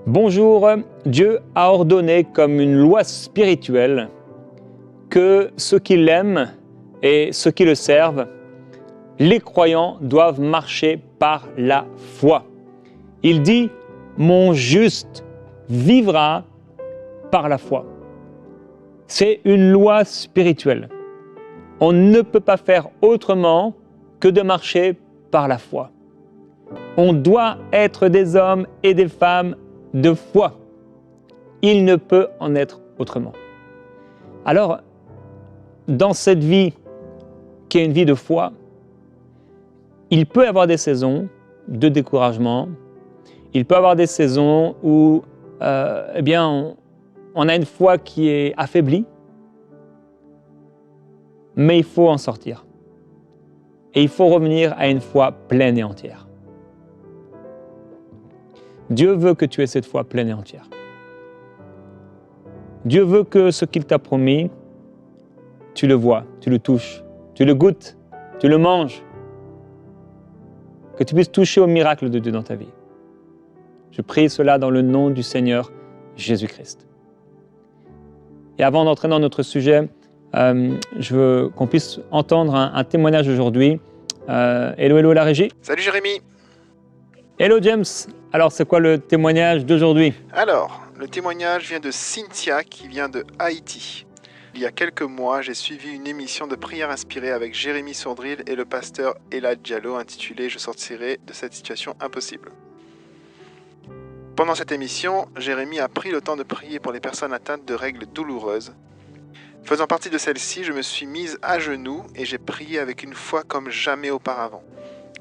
Bonjour, Dieu a ordonné comme une loi spirituelle que ceux qui l'aiment et ceux qui le servent, les croyants doivent marcher par la foi. Il dit « Mon juste vivra par la foi ». C'est une loi spirituelle. On ne peut pas faire autrement que de marcher par la foi. On doit être des hommes et des femmes de foi. Il ne peut en être autrement. Alors, dans cette vie qui est une vie de foi, il peut y avoir des saisons de découragement, il peut y avoir des saisons où on a une foi qui est affaiblie, mais il faut en sortir. Et il faut revenir à une foi pleine et entière. Dieu veut que tu aies cette foi pleine et entière. Dieu veut que ce qu'il t'a promis, tu le vois, tu le touches, tu le goûtes, tu le manges. Que tu puisses toucher au miracle de Dieu dans ta vie. Je prie cela dans le nom du Seigneur Jésus-Christ. Et avant d'entrer dans notre sujet, je veux qu'on puisse entendre un témoignage aujourd'hui. Hello la régie. Salut Jérémy. Hello James. Alors c'est quoi le témoignage d'aujourd'hui? Alors, le témoignage vient de Cynthia qui vient de Haïti. Il y a quelques mois, j'ai suivi une émission de prière inspirée avec Jérémy Sourdril et le pasteur Elad Diallo intitulée « Je sortirai de cette situation impossible ». Pendant cette émission, Jérémy a pris le temps de prier pour les personnes atteintes de règles douloureuses. Faisant partie de celle-ci, je me suis mise à genoux et j'ai prié avec une foi comme jamais auparavant.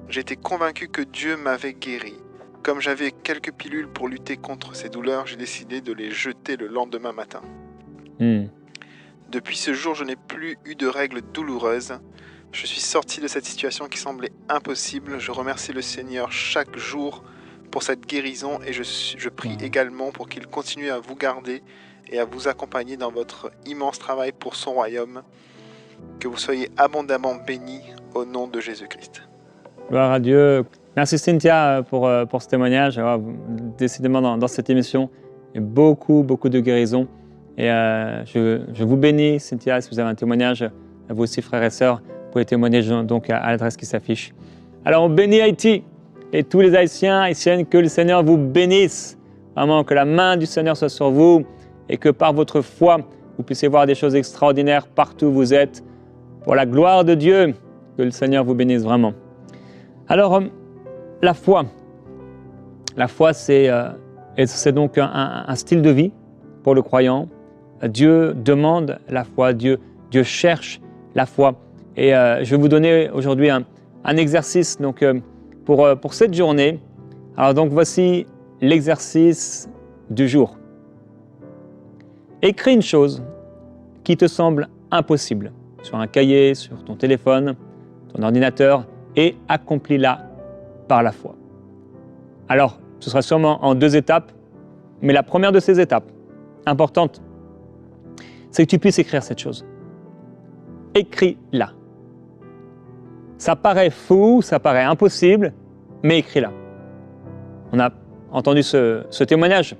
J'étais convaincu que Dieu m'avait guéri. Comme j'avais quelques pilules pour lutter contre ces douleurs, j'ai décidé de les jeter le lendemain matin. Depuis ce jour, je n'ai plus eu de règles douloureuses. Je suis sorti de cette situation qui semblait impossible. Je remercie le Seigneur chaque jour pour cette guérison et je prie également pour qu'il continue à vous garder et à vous accompagner dans votre immense travail pour son royaume. Que vous soyez abondamment bénis au nom de Jésus-Christ. Gloire à Dieu. Merci Cynthia pour ce témoignage. Décidément, dans cette émission, il y a beaucoup de guérison. Et je vous bénis, Cynthia, si vous avez un témoignage, vous aussi, frères et sœurs, vous pouvez témoigner donc à l'adresse qui s'affiche. Alors, on bénit Haïti et tous les Haïtiens, Haïtiennes, que le Seigneur vous bénisse. Vraiment, que la main du Seigneur soit sur vous et que par votre foi, vous puissiez voir des choses extraordinaires partout où vous êtes. Pour la gloire de Dieu, que le Seigneur vous bénisse vraiment. Alors, la foi, c'est donc un style de vie pour le croyant. Dieu demande la foi, Dieu cherche la foi. Et je vais vous donner aujourd'hui un exercice donc, pour cette journée. Alors donc voici l'exercice du jour. Écris une chose qui te semble impossible sur un cahier, sur ton téléphone, ton ordinateur et accomplis-la par la foi. Alors, ce sera sûrement en 2 étapes, mais la première de ces étapes, importante, c'est que tu puisses écrire cette chose. Écris-la. Ça paraît fou, ça paraît impossible, mais écris-la. On a entendu ce témoignage.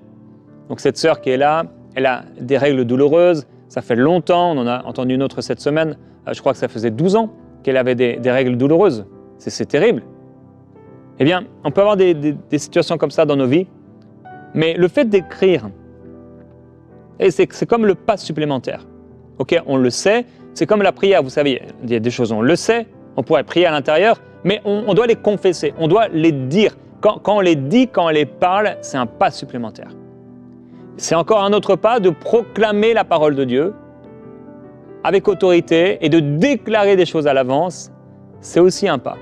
Donc cette sœur qui est là, elle a des règles douloureuses, ça fait longtemps, on en a entendu une autre cette semaine, je crois que ça faisait 12 ans qu'elle avait des règles douloureuses. C'est terrible. Eh bien, on peut avoir des situations comme ça dans nos vies, mais le fait d'écrire, c'est comme le pas supplémentaire. Ok, on le sait, c'est comme la prière, vous savez, il y a des choses, on le sait, on pourrait prier à l'intérieur, mais on doit les confesser, on doit les dire. Quand on les dit, quand on les parle, c'est un pas supplémentaire. C'est encore un autre pas de proclamer la parole de Dieu avec autorité et de déclarer des choses à l'avance, c'est aussi un pas.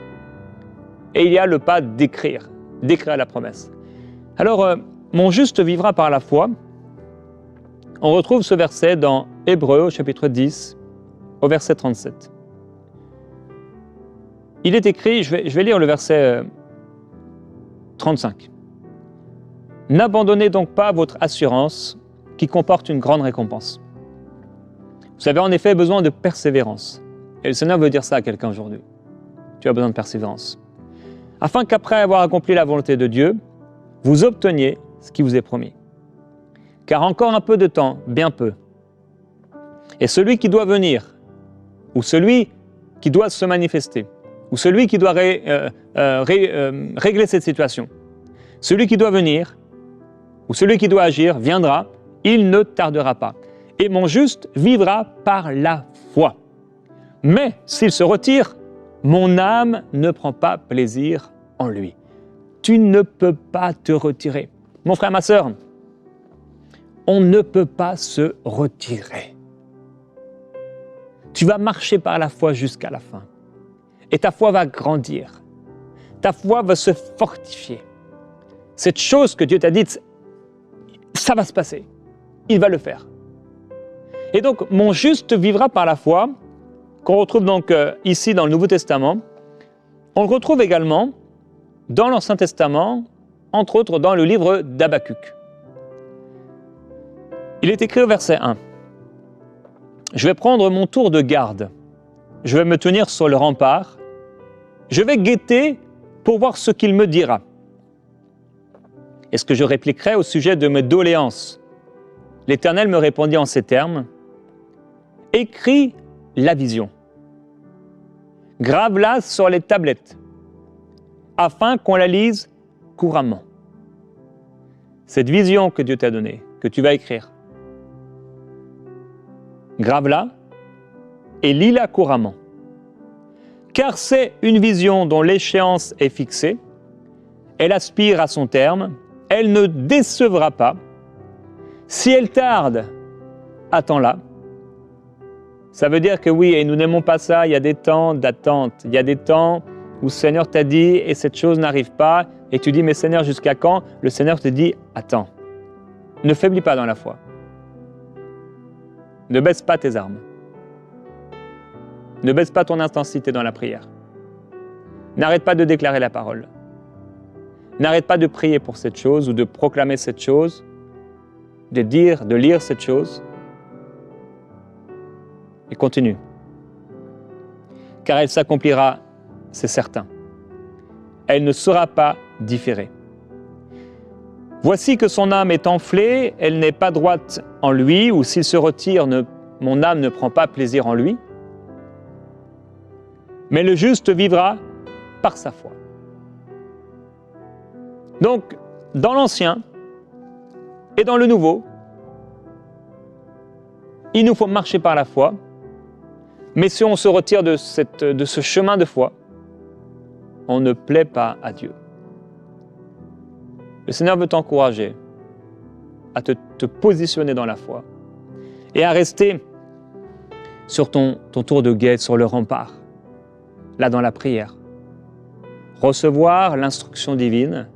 Et il y a le pas d'écrire la promesse. Alors, mon juste vivra par la foi. On retrouve ce verset dans Hébreux, au chapitre 10, au verset 37. Il est écrit, je vais lire le verset 35. « N'abandonnez donc pas votre assurance qui comporte une grande récompense. Vous avez en effet besoin de persévérance. » Et le Seigneur veut dire ça à quelqu'un aujourd'hui. Tu as besoin de persévérance. Afin qu'après avoir accompli la volonté de Dieu, vous obteniez ce qui vous est promis. Car encore un peu de temps, bien peu, et celui qui doit venir, ou celui qui doit se manifester, ou celui qui doit régler cette situation, celui qui doit venir, ou celui qui doit agir, viendra, il ne tardera pas. Et mon juste vivra par la foi. Mais s'il se retire, mon âme ne prend pas plaisir en lui. Tu ne peux pas te retirer. Mon frère, ma sœur, on ne peut pas se retirer. Tu vas marcher par la foi jusqu'à la fin. Et ta foi va grandir. Ta foi va se fortifier. Cette chose que Dieu t'a dite, ça va se passer. Il va le faire. Et donc, mon juste vivra par la foi, qu'on retrouve donc ici dans le Nouveau Testament. On le retrouve également dans l'Ancien Testament, entre autres dans le livre d'Habakkuk. Il est écrit au verset 1. « Je vais prendre mon tour de garde. Je vais me tenir sur le rempart. Je vais guetter pour voir ce qu'il me dira. Est-ce que je répliquerai au sujet de mes doléances ? L'Éternel me répondit en ces termes. Écris la vision. Grave-la sur les tablettes, afin qu'on la lise couramment. » Cette vision que Dieu t'a donnée, que tu vas écrire, grave-la et lis-la couramment. Car c'est une vision dont l'échéance est fixée, elle aspire à son terme, elle ne décevra pas. Si elle tarde, attends-la. Ça veut dire que oui, et nous n'aimons pas ça, il y a des temps d'attente, il y a des temps où le Seigneur t'a dit et cette chose n'arrive pas, et tu dis, mais Seigneur, jusqu'à quand ? Le Seigneur te dit, attends, ne faiblis pas dans la foi. Ne baisse pas tes armes. Ne baisse pas ton intensité dans la prière. N'arrête pas de déclarer la parole. N'arrête pas de prier pour cette chose ou de proclamer cette chose, de dire, de lire cette chose. Et continue. Car elle s'accomplira, c'est certain. Elle ne sera pas différée. Voici que son âme est enflée, elle n'est pas droite en lui, ou s'il se retire, mon âme ne prend pas plaisir en lui. Mais le juste vivra par sa foi. Donc, dans l'Ancien et dans le Nouveau, il nous faut marcher par la foi, mais si on se retire de ce chemin de foi, on ne plaît pas à Dieu. Le Seigneur veut t'encourager à te positionner dans la foi et à rester sur ton tour de guet, sur le rempart, là dans la prière. Recevoir l'instruction divine,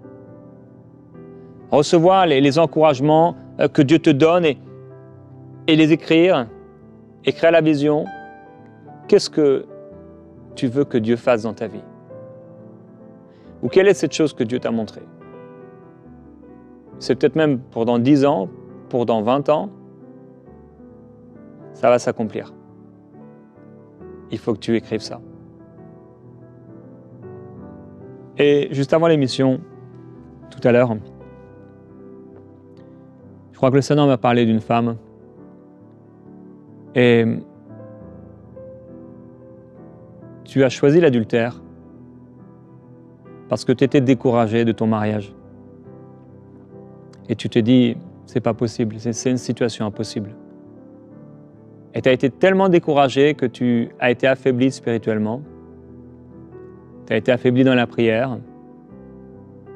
recevoir les encouragements que Dieu te donne et les écrire la vision. Qu'est-ce que tu veux que Dieu fasse dans ta vie ? Ou quelle est cette chose que Dieu t'a montrée ? C'est peut-être même pour dans 10 ans, pour dans 20 ans, ça va s'accomplir. Il faut que tu écrives ça. Et juste avant l'émission, tout à l'heure, je crois que le Seigneur m'a parlé d'une femme. Et tu as choisi l'adultère parce que tu étais découragé de ton mariage. Et tu te dis, c'est pas possible, c'est une situation impossible. Et tu as été tellement découragé que tu as été affaibli spirituellement. Tu as été affaibli dans la prière.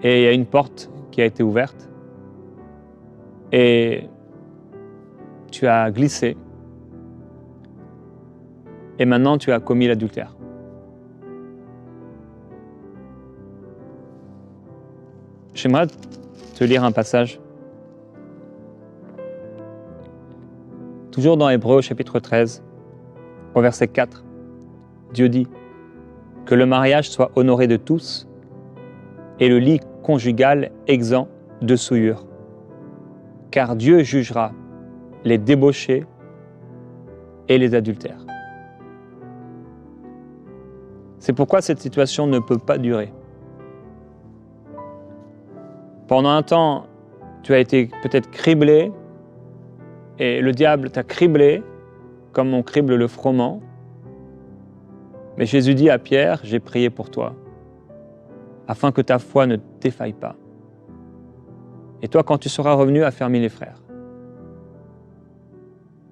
Et il y a une porte qui a été ouverte. Et tu as glissé. Et maintenant, tu as commis l'adultère. J'aimerais te lire un passage. Toujours dans Hébreux, chapitre 13, au verset 4. Dieu dit « Que le mariage soit honoré de tous et le lit conjugal exempt de souillure. Car Dieu jugera les débauchés et les adultères. » C'est pourquoi cette situation ne peut pas durer. Pendant un temps, tu as été peut-être criblé, et le diable t'a criblé, comme on crible le froment. Mais Jésus dit à Pierre, j'ai prié pour toi, afin que ta foi ne défaille pas. Et toi, quand tu seras revenu, affermis les frères.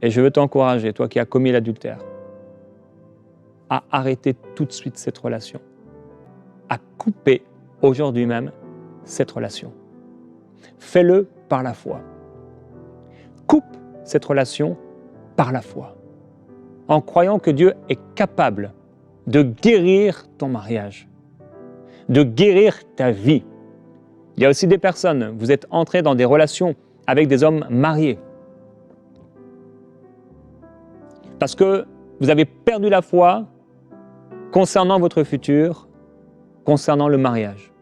Et je veux t'encourager, toi qui as commis l'adultère, à arrêter tout de suite cette relation, à couper aujourd'hui même cette relation. Fais-le par la foi. Coupe cette relation par la foi, en croyant que Dieu est capable de guérir ton mariage, de guérir ta vie. Il y a aussi des personnes, vous êtes entrés dans des relations avec des hommes mariés, parce que vous avez perdu la foi concernant votre futur, concernant le mariage.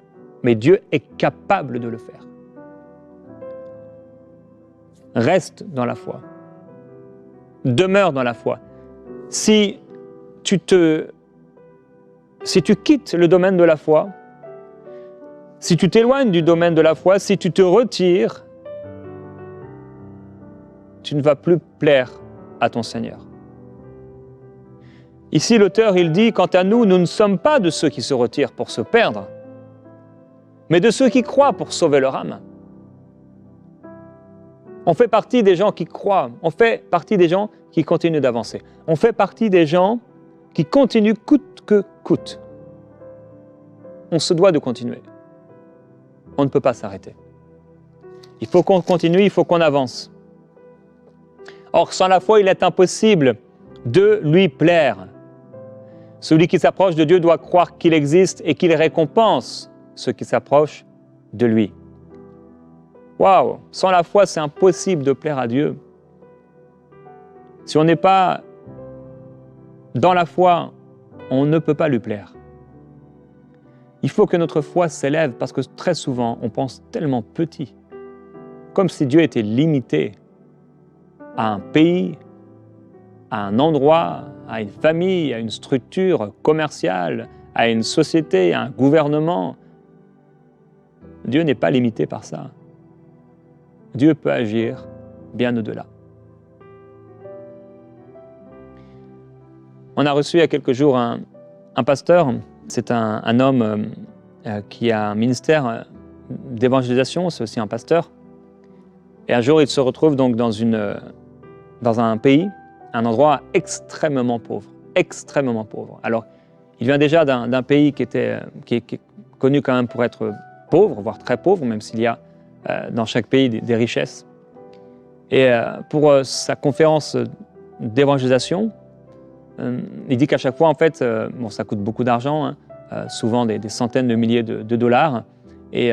Mais Dieu est capable de le faire. Reste dans la foi. Demeure dans la foi. Si tu quittes le domaine de la foi, si tu t'éloignes du domaine de la foi, si tu te retires, tu ne vas plus plaire à ton Seigneur. Ici, l'auteur, il dit, quant à nous, nous ne sommes pas de ceux qui se retirent pour se perdre, mais de ceux qui croient pour sauver leur âme. On fait partie des gens qui croient, on fait partie des gens qui continuent d'avancer. On fait partie des gens qui continuent coûte que coûte. On se doit de continuer. On ne peut pas s'arrêter. Il faut qu'on continue, il faut qu'on avance. Or, sans la foi, il est impossible de lui plaire. Celui qui s'approche de Dieu doit croire qu'il existe et qu'il récompense ceux qui s'approchent de lui. Waouh! Sans la foi, c'est impossible de plaire à Dieu. Si on n'est pas dans la foi, on ne peut pas lui plaire. Il faut que notre foi s'élève parce que très souvent, on pense tellement petit, comme si Dieu était limité à un pays, à un endroit, à une famille, à une structure commerciale, à une société, à un gouvernement. Dieu n'est pas limité par ça. Dieu peut agir bien au-delà. On a reçu il y a quelques jours un pasteur. C'est un homme qui a un ministère d'évangélisation, c'est aussi un pasteur. Et un jour, il se retrouve donc dans un pays, un endroit extrêmement pauvre. Alors, il vient déjà d'un pays qui est connu quand même pour être pauvre, voire très pauvre, même s'il y a dans chaque pays des richesses. Et pour sa conférence d'évangélisation, il dit qu'à chaque fois, en fait, ça coûte beaucoup d'argent, souvent des centaines de milliers de dollars, et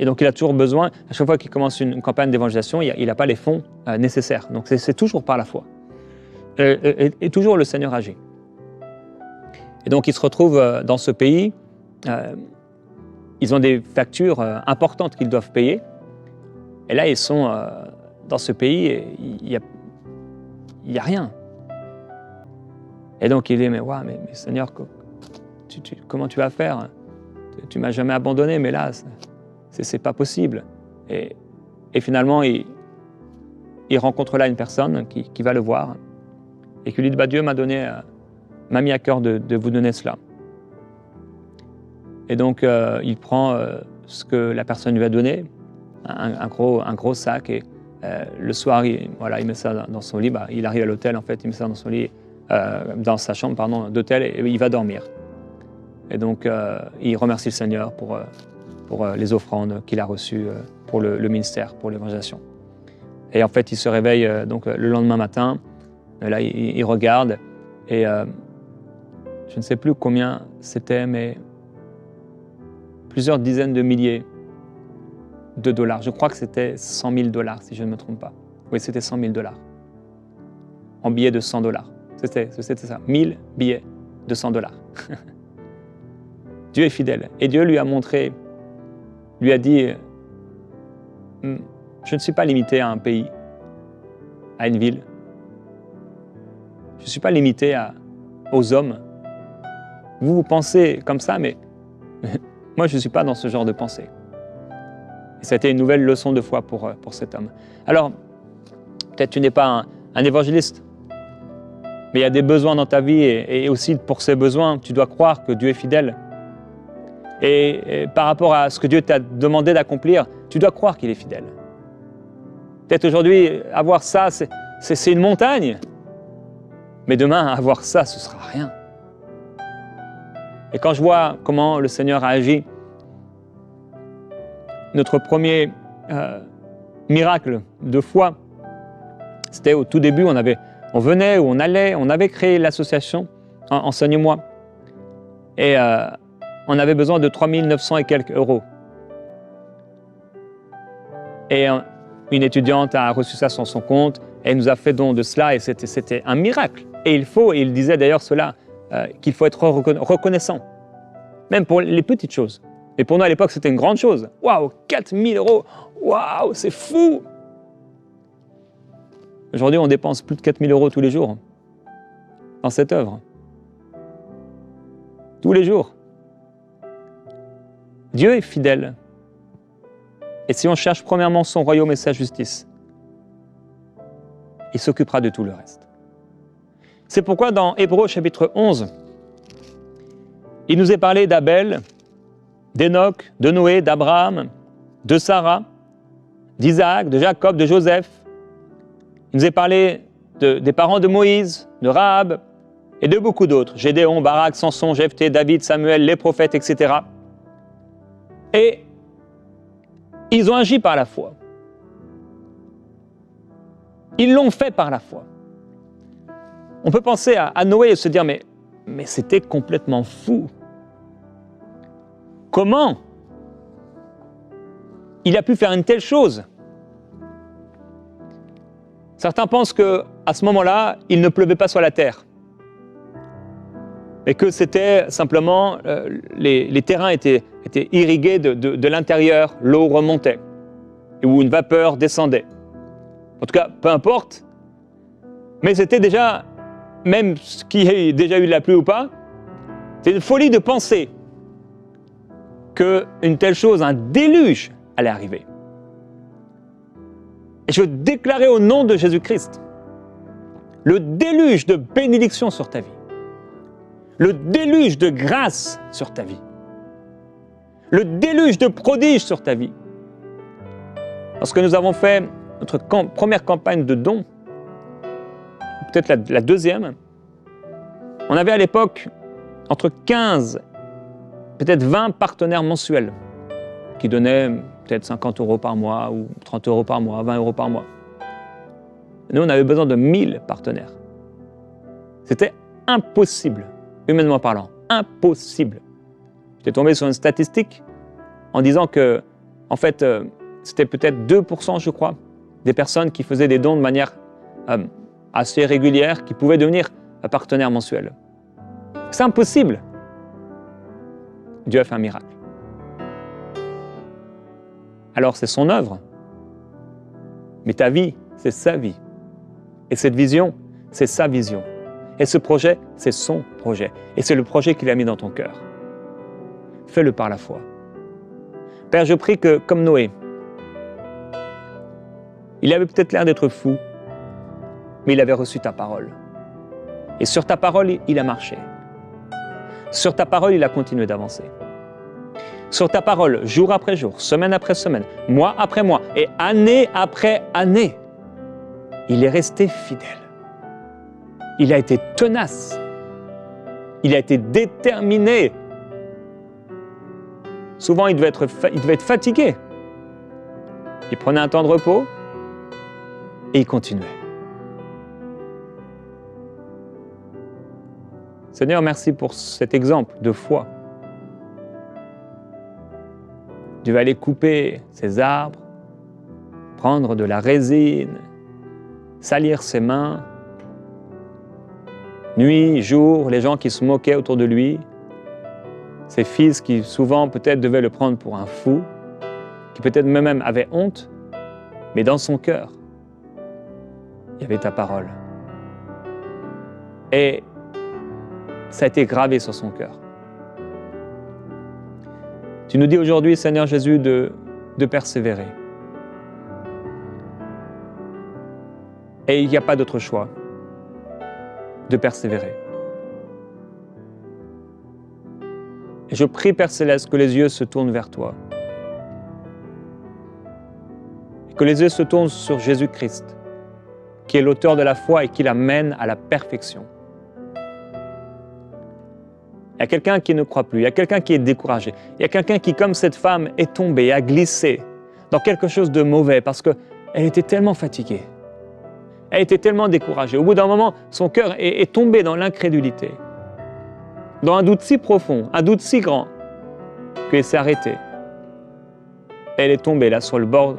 donc il a toujours besoin, à chaque fois qu'il commence une campagne d'évangélisation, il n'a pas les fonds nécessaires. Donc c'est toujours par la foi. Et toujours le Seigneur agit. Et donc il se retrouve dans ce pays, ils ont des factures importantes qu'ils doivent payer, et là ils sont dans ce pays et il n'y a rien. Et donc il dit, mais Seigneur, comment tu vas faire? Tu m'as jamais abandonné, mais là, c'est pas possible. Et finalement, il rencontre là une personne qui va le voir et qui lui dit, Dieu m'a mis à cœur de vous donner cela. Et donc, il prend ce que la personne lui a donné, un gros sac, et le soir, il met ça dans son lit. Il arrive à l'hôtel, en fait, il met ça dans son lit, dans sa chambre d'hôtel, et il va dormir. Et donc, il remercie le Seigneur pour les offrandes qu'il a reçues pour le ministère, pour l'évangélisation. Et en fait, il se réveille donc le lendemain matin. Là, il regarde, et je ne sais plus combien c'était, mais plusieurs dizaines de milliers de dollars. Je crois que c'était 100 000 $, si je ne me trompe pas. Oui, c'était 100 000 $. En billets de 100 $. C'était ça, 1000 billets de 100 $. Dieu est fidèle. Et Dieu lui a montré, lui a dit, je ne suis pas limité à un pays, à une ville. Je ne suis pas limité aux hommes. Vous pensez comme ça, mais moi, je ne suis pas dans ce genre de pensée. Et ça a été une nouvelle leçon de foi pour cet homme. Alors, peut-être tu n'es pas un évangéliste, mais il y a des besoins dans ta vie et aussi pour ces besoins, tu dois croire que Dieu est fidèle. Et par rapport à ce que Dieu t'a demandé d'accomplir, tu dois croire qu'il est fidèle. Peut-être aujourd'hui, avoir ça, c'est une montagne. Mais demain, avoir ça, ce sera rien. Et quand je vois comment le Seigneur a agi, notre premier miracle de foi, c'était au tout début, on venait ou on allait, on avait créé l'association Enseigne-moi. Et on avait besoin de 3 900 et quelques euros. Et une étudiante a reçu ça sur son compte, et elle nous a fait don de cela, et c'était un miracle. Et il disait d'ailleurs cela, qu'il faut être reconnaissant, même pour les petites choses. Et pour nous à l'époque, c'était une grande chose. Waouh, 4 000 euros, waouh, c'est fou! Aujourd'hui, on dépense plus de 4 000 euros tous les jours dans cette œuvre. Tous les jours. Dieu est fidèle. Et si on cherche premièrement son royaume et sa justice, il s'occupera de tout le reste. C'est pourquoi dans Hébreux chapitre 11, il nous est parlé d'Abel, d'Enoch, de Noé, d'Abraham, de Sarah, d'Isaac, de Jacob, de Joseph. Il nous est parlé des parents de Moïse, de Rahab et de beaucoup d'autres. Gédéon, Barak, Samson, Jephthé, David, Samuel, les prophètes, etc. Et ils ont agi par la foi. Ils l'ont fait par la foi. On peut penser à Noé et se dire, mais c'était complètement fou. Comment il a pu faire une telle chose? Certains pensent qu'à ce moment-là, il ne pleuvait pas sur la terre. Et que c'était simplement, les terrains étaient irrigués de l'intérieur, l'eau remontait, ou une vapeur descendait. En tout cas, peu importe, mais c'était déjà, même ce qui a déjà eu de la pluie ou pas, c'est une folie de penser qu'une telle chose, un déluge, allait arriver. Et je veux déclarer au nom de Jésus-Christ le déluge de bénédiction sur ta vie, le déluge de grâce sur ta vie, le déluge de prodige sur ta vie. Lorsque nous avons fait notre première campagne de dons, peut-être la deuxième, on avait à l'époque entre 15, peut-être 20 partenaires mensuels qui donnaient peut-être 50 euros par mois ou 30 euros par mois, 20 euros par mois. Nous, on avait besoin de 1000 partenaires. C'était impossible, humainement parlant, impossible. J'étais tombé sur une statistique en disant que, en fait, c'était peut-être 2%, je crois, des personnes qui faisaient des dons de manière assez régulière, qui pouvaient devenir partenaires mensuels. C'est impossible. Dieu a fait un miracle. Alors c'est son œuvre. Mais ta vie, c'est sa vie. Et cette vision, c'est sa vision. Et ce projet, c'est son projet. Et c'est le projet qu'il a mis dans ton cœur. Fais-le par la foi. Père, je prie que, comme Noé, il avait peut-être l'air d'être fou, mais il avait reçu ta parole. Et sur ta parole, il a marché. Sur ta parole, il a continué d'avancer. Sur ta parole, jour après jour, semaine après semaine, mois après mois et année après année, il est resté fidèle. Il a été tenace. Il a été déterminé. Souvent, il devait être fatigué. Il prenait un temps de repos et il continuait. Seigneur, merci pour cet exemple de foi. Dieu va aller couper ses arbres, prendre de la résine, salir ses mains. Nuit, jour, les gens qui se moquaient autour de lui, ses fils qui souvent peut-être devaient le prendre pour un fou, qui peut-être même avaient honte, mais dans son cœur, il y avait ta parole. Et ça a été gravé sur son cœur. Tu nous dis aujourd'hui, Seigneur Jésus, de de persévérer. Et il n'y a pas d'autre choix de persévérer. Et je prie, Père Céleste, que les yeux se tournent vers toi. Et que les yeux se tournent sur Jésus-Christ, qui est l'auteur de la foi et qui la mène à la perfection. Il y a quelqu'un qui ne croit plus, il y a quelqu'un qui est découragé, il y a quelqu'un qui, comme cette femme, est tombé, a glissé dans quelque chose de mauvais parce qu'elle était tellement fatiguée. Elle était tellement découragée. Au bout d'un moment, son cœur est tombé dans l'incrédulité, dans un doute si profond, un doute si grand, qu'elle s'est arrêtée. Elle est tombée là sur le bord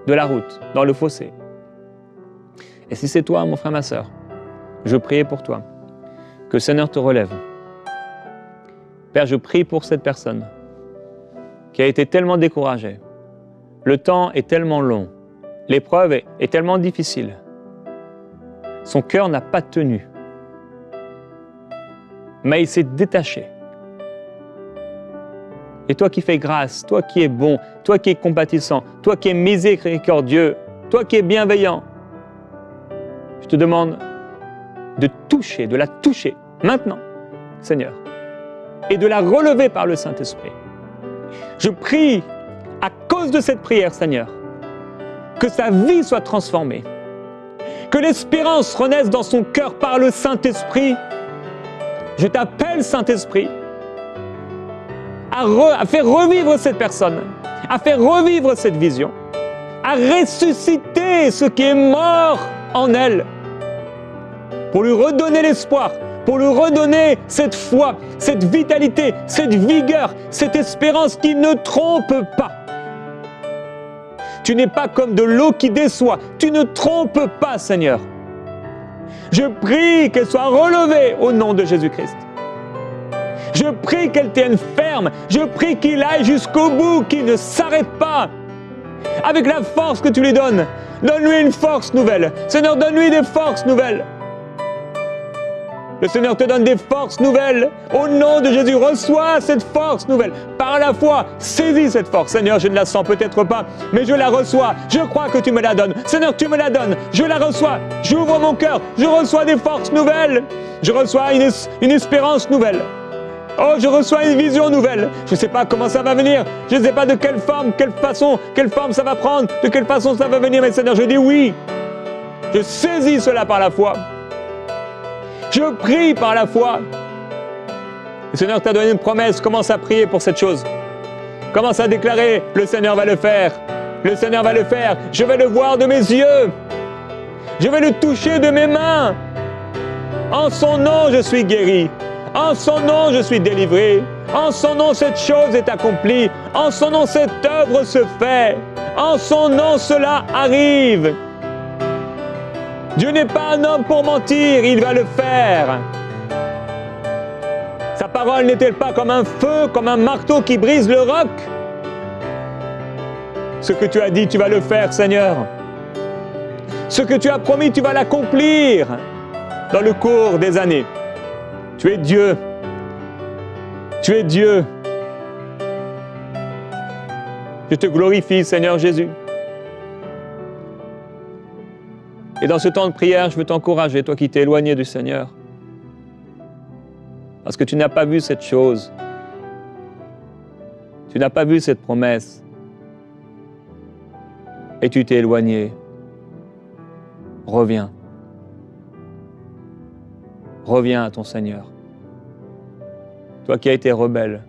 de la route, dans le fossé. Et si c'est toi, mon frère, ma sœur, je prie pour toi, que le Seigneur te relève. Père, je prie pour cette personne qui a été tellement découragée. Le temps est tellement long. L'épreuve est tellement difficile. Son cœur n'a pas tenu. Mais il s'est détaché. Et toi qui fais grâce, toi qui es bon, toi qui es compatissant, toi qui es miséricordieux, toi qui es bienveillant, je te demande de la toucher maintenant, Seigneur, et de la relever par le Saint-Esprit. Je prie, à cause de cette prière, Seigneur, que sa vie soit transformée, que l'espérance renaisse dans son cœur par le Saint-Esprit. Je t'appelle, Saint-Esprit, à faire revivre cette personne, à faire revivre cette vision, à ressusciter ce qui est mort en elle, pour lui redonner l'espoir, pour lui redonner cette foi, cette vitalité, cette vigueur, cette espérance qui ne trompe pas. Tu n'es pas comme de l'eau qui déçoit. Tu ne trompes pas, Seigneur. Je prie qu'elle soit relevée au nom de Jésus-Christ. Je prie qu'elle tienne ferme. Je prie qu'il aille jusqu'au bout, qu'il ne s'arrête pas. Avec la force que tu lui donnes, donne-lui une force nouvelle. Seigneur, donne-lui des forces nouvelles. Le Seigneur te donne des forces nouvelles. Au nom de Jésus, reçois cette force nouvelle. Par la foi, saisis cette force. Seigneur, je ne la sens peut-être pas, mais je la reçois. Je crois que tu me la donnes. Seigneur, tu me la donnes. Je la reçois. J'ouvre mon cœur. Je reçois des forces nouvelles. Je reçois une espérance nouvelle. Oh, je reçois une vision nouvelle. Je ne sais pas comment ça va venir. Je ne sais pas de quelle forme, quelle forme ça va prendre, de quelle façon ça va venir. Mais Seigneur, je dis oui. Je saisis cela par la foi. Je prie par la foi. Le Seigneur t'a donné une promesse. Commence à prier pour cette chose. Commence à déclarer, le Seigneur va le faire. Le Seigneur va le faire. Je vais le voir de mes yeux. Je vais le toucher de mes mains. En son nom, je suis guéri. En son nom, je suis délivré. En son nom, cette chose est accomplie. En son nom, cette œuvre se fait. En son nom, cela arrive. Dieu n'est pas un homme pour mentir, il va le faire. Sa parole n'est-elle pas comme un feu, comme un marteau qui brise le roc? Ce que tu as dit, tu vas le faire, Seigneur. Ce que tu as promis, tu vas l'accomplir dans le cours des années. Tu es Dieu. Tu es Dieu. Je te glorifie, Seigneur Jésus. Et dans ce temps de prière, je veux t'encourager, toi qui t'es éloigné du Seigneur. Parce que tu n'as pas vu cette chose. Tu n'as pas vu cette promesse. Et tu t'es éloigné. Reviens. Reviens à ton Seigneur. Toi qui as été rebelle.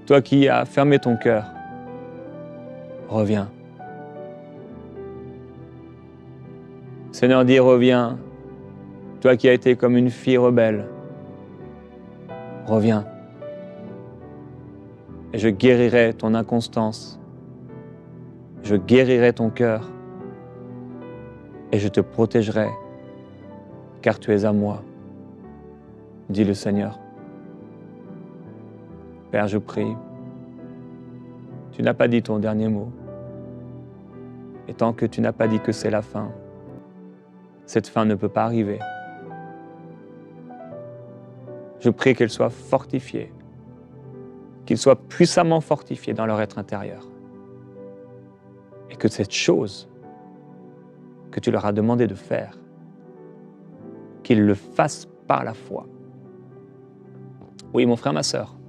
Toi qui as fermé ton cœur. Reviens. Seigneur dit, reviens, toi qui as été comme une fille rebelle, reviens. Et je guérirai ton inconstance, je guérirai ton cœur, et je te protégerai, car tu es à moi, dit le Seigneur. Père, je prie, tu n'as pas dit ton dernier mot, et tant que tu n'as pas dit que c'est la fin, cette fin ne peut pas arriver. Je prie qu'elle soit fortifiée, qu'ils soient puissamment fortifiés dans leur être intérieur. Et que cette chose que tu leur as demandé de faire, qu'ils le fassent par la foi. Oui, mon frère, ma sœur,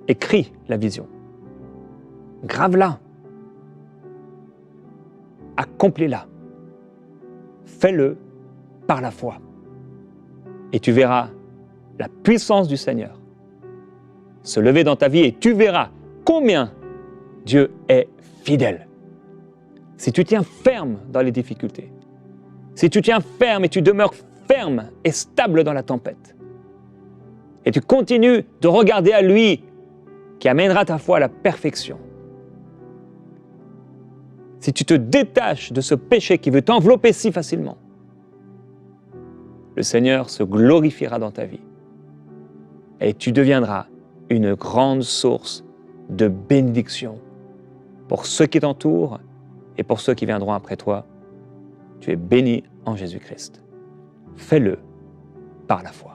écris la vision, grave-la, accomplis-la, fais-le par la foi. Et tu verras la puissance du Seigneur se lever dans ta vie et tu verras combien Dieu est fidèle. Si tu tiens ferme dans les difficultés, si tu tiens ferme et tu demeures ferme et stable dans la tempête, et tu continues de regarder à lui qui amènera ta foi à la perfection, si tu te détaches de ce péché qui veut t'envelopper si facilement, le Seigneur se glorifiera dans ta vie et tu deviendras une grande source de bénédiction pour ceux qui t'entourent et pour ceux qui viendront après toi. Tu es béni en Jésus-Christ. Fais-le par la foi.